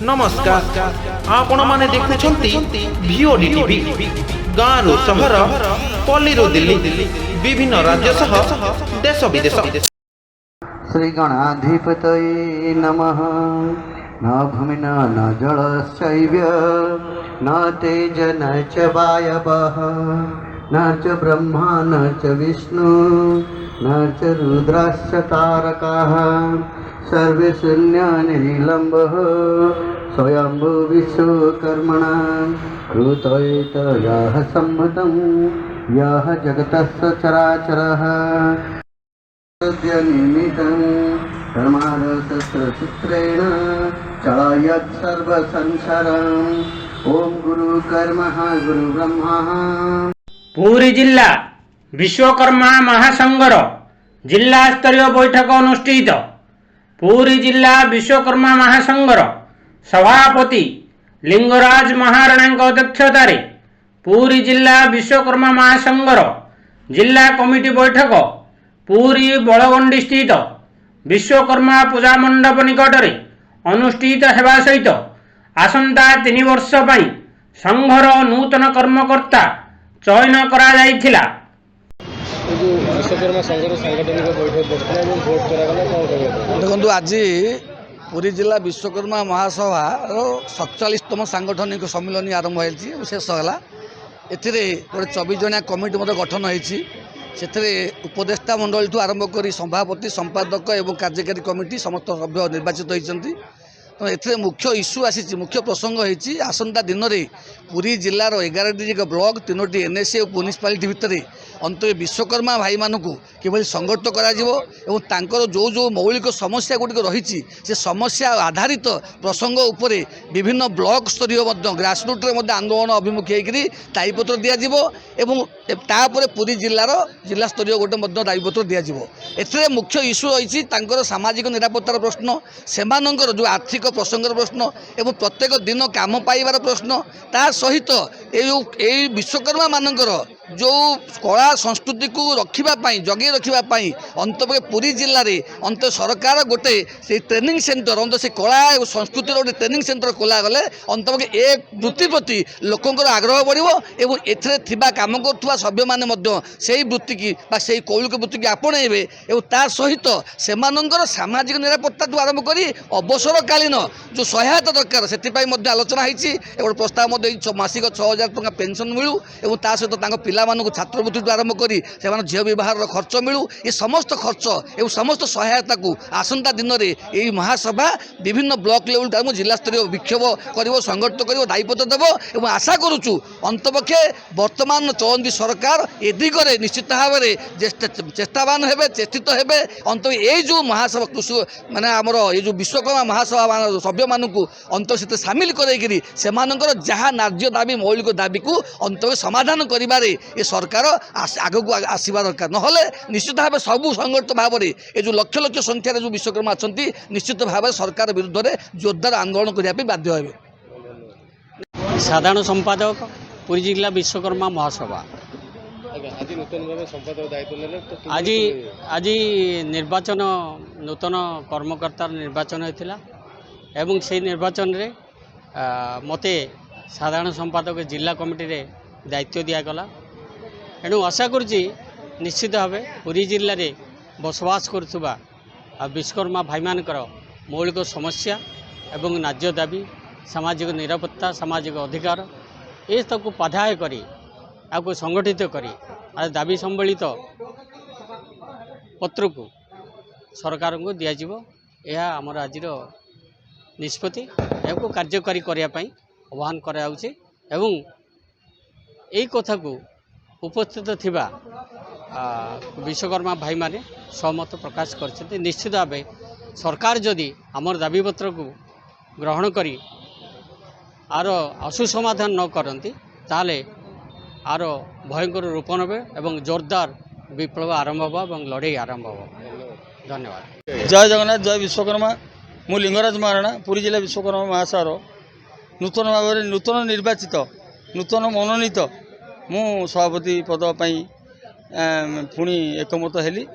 नमस्कार आपण माने देखुछंती भिओडी टीवी गाँव रो शहर पल्ली रो दिल्ली विभिन्न राज्य सह देश विदेश। श्री गणाधिपतये नमः। न भूमिना न जलश्चैव न तेज न च वायवः न च ब्रह्मा न च विष्णु न च रुद्राश्च तारकाः सर्वे शून्यानि निलम्बः स्वयंभू विश्वकर्मणा कृतयेत यः सम्मतं यः जगतः सचराचरः निमितं कर्मारशस्त्रसूत्रेण चलयत् सर्वसंसारम्। ओम गुरु कर्मः गुरु ब्रह्मा। पूरी जिला विश्वकर्मा महासंघर जिला स्तरीय बैठक अनुष्ठित। पूरी जिला विश्वकर्मा महासंघर सभापति लिंगराज महाराणा अध्यक्षतार पूरी जिला विश्वकर्मा महासंघर जिला कमिटी बैठक पूरी बलगंडी स्थित विश्वकर्मा पूजा मंडप निकटरे अनुष्ठित हेबा सहित आसंता 3 वर्ष पई संघर नूतन कर्मकर्ता चयन करा जायथिला। विश्वकर्मा संघर सांगठनिक बैठक बसला और भोट करागला कोन कहबो देखो आज पूरी जिला विश्वकर्मा महासभा 47तम सांगठनिक सम्मेलन आरंभ होइछि शेष होला। एथिरे 24 जणिया कमिटी मते गठन होइछि। से उपदेष्टा मंडल ठू आरंभ कर सभापति संपादक और कार्यकारी कमिटी समस्त सभ्य निर्वाचित होती। तो ये मुख्य इश्यू आसी मुख्य प्रसंग होती आसंता दिन में पूरी जिलार 11टी ब्लॉक 3टी एनएसए और म्युनिसिपालिटी भितर अंत विश्वकर्मा भाई मानक किभली संगठित कर जो जो मौलिक समस्या गुड़िक रही से समस्या आधारित प्रसंग उपरे विभिन्न ब्लॉक स्तरीय ग्रासरूट्रे आंदोलन अभिमुखी होकर दायीपत्र दिपर पूरी जिलार जिला स्तरीय गोटे दायीपत्र दिज्व। मुख्य इश्यू रही सामाजिक निरापत्तार प्रश्न से जो आर्थिक प्रसंगर प्रश्न एवं प्रत्येक दिन काम पाइबार प्रश्न ता सहित ये विश्वकर्मा मानकर जो कला संस्कृति को रखापी जगे रखापी अंत पूरी जिले में अंत सरकार गोटे से ट्रेनिंग सेंटर अंत से कला और संस्कृतिर गोटे ट्रेनिंग सेंटर खोला गले अंत एक वृत्ति प्रति लोकंर आग्रह बढ़ो एथिरे काम करुवा सभ्य मैंने से वृत्ति की से कौलिक वृत्ति की आपणेबे और ता सहित से सामाजिक निरापत्ता आरंभ कर अवसरकालीन जो सहायता दरकार से आलोचना होती। प्रस्ताव मासिक 6000 टंका पेंशन मिलू और ता सहित पिला छात्रवृत्ति आरंभ कर झील विवाह खर्च मिलू ये समस्त खर्च और समस्त सहायता को आसंता दिन में यही महासभा विभिन्न ब्लॉक लेवल जिला स्तरीय विक्षोभ कर संगठित कर दायीपत्र देव और आशा करुचु अंतपक्षे वर्तमान चलती सरकार ए दिगरे निश्चित भाव में चेष्टावान हे चेष्टित हे अंत ये जो महासभा कृषि माने आमर ये जो विश्वकर्मा महासभा सभ्य मानक अंत से सामिल कर जहाँ न्याय दाबी मौलिक दाबी को अंत समाधान कर ये सरकार आग को आसवा दरकार नहले निश्चित भाव सबू संगठित भाव में ये जो लक्ष लक्ष संख्यार जो विश्वकर्मा अच्छा निश्चित भाव सरकार विरुद्ध में जोरदार आंदोलन करने बाध्य हे। साधारण संपादक पूरी जिला विश्वकर्मा महासभा आज नूतन भाव संपादक दायित्व आज निर्वाचन नूतन कर्मकर्ता निर्वाचन होता एवं से निर्वाचन रे मते साधारण संपादक जिला कमिटी रे दायित्व दिगला। एणु आशा करुच्ची निश्चित भाव पूरी जिले में बसवास करुवा विश्वकर्मा भाई मानकर मौलिक समस्या एवं न्याय दाबी सामाजिक निरापत्ता सामाजिक अधिकार ये सबको बाधाय करी आपको संगठित करी आज दाबी सम्बलित पत्र को सरकार को दिज्व यह आमर आज निष्पत्ति या कार्यकारी करने आह्वान कराउछि एवं यही कथा को उपस्थित थिबा विश्वकर्मा भाई माने सहमत प्रकाश करछथि। निश्चित भाव सरकार जदि आमर दाबीपत्र को ग्रहण करी आर आशु समाधान न करती ताले आर भयंकर रूप नेबे एवं जोरदार विप्लव आरंभ होगा और लड़ाई आरंभ होगा। धन्यवाद। जय जगन्नाथ जय विश्वकर्मा। मु लिंगराज महाराणा पूरी जिला विश्वकर्मा महासभार नूतन भाव में नूतन निर्वाचित नूतन मनोनीत मु सभापति पद पुणी एकमत हेली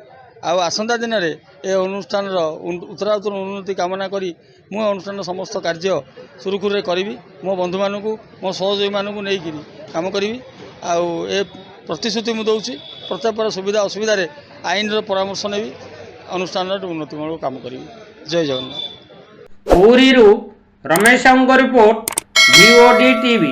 ଆଉ ଆସନ୍ତା ଦିନରେ ଏ ଅନୁଷ୍ଠାନର ଉତ୍ତରାଉତ୍ତର ଉନ୍ନତି କାମନା କରି ମୁଁ ଅନୁଷ୍ଠାନର ସମସ୍ତ କାର୍ଯ୍ୟ ସୁରୁଖୁରୁରେ କରିବି। ମୋ ବନ୍ଧୁମାନଙ୍କୁ ମୋ ସହଯୋଗୀମାନଙ୍କୁ ନେଇକରି କାମ କରିବି। ଆଉ ଏ ପ୍ରତିଶ୍ରୁତି ମୁଁ ଦେଉଛି ପ୍ରତ୍ୟେକ ସୁବିଧା ଅସୁବିଧାରେ ଆଇନର ପରାମର୍ଶ ନେବି, ଅନୁଷ୍ଠାନର ଉନ୍ନତିମୂଳକ କାମ କରିବି। ଜୟ ଜଗନ୍ନାଥ। ପୁରୀରୁ ରମେଶଙ୍କ ରିପୋର୍ଟ, VOD TV।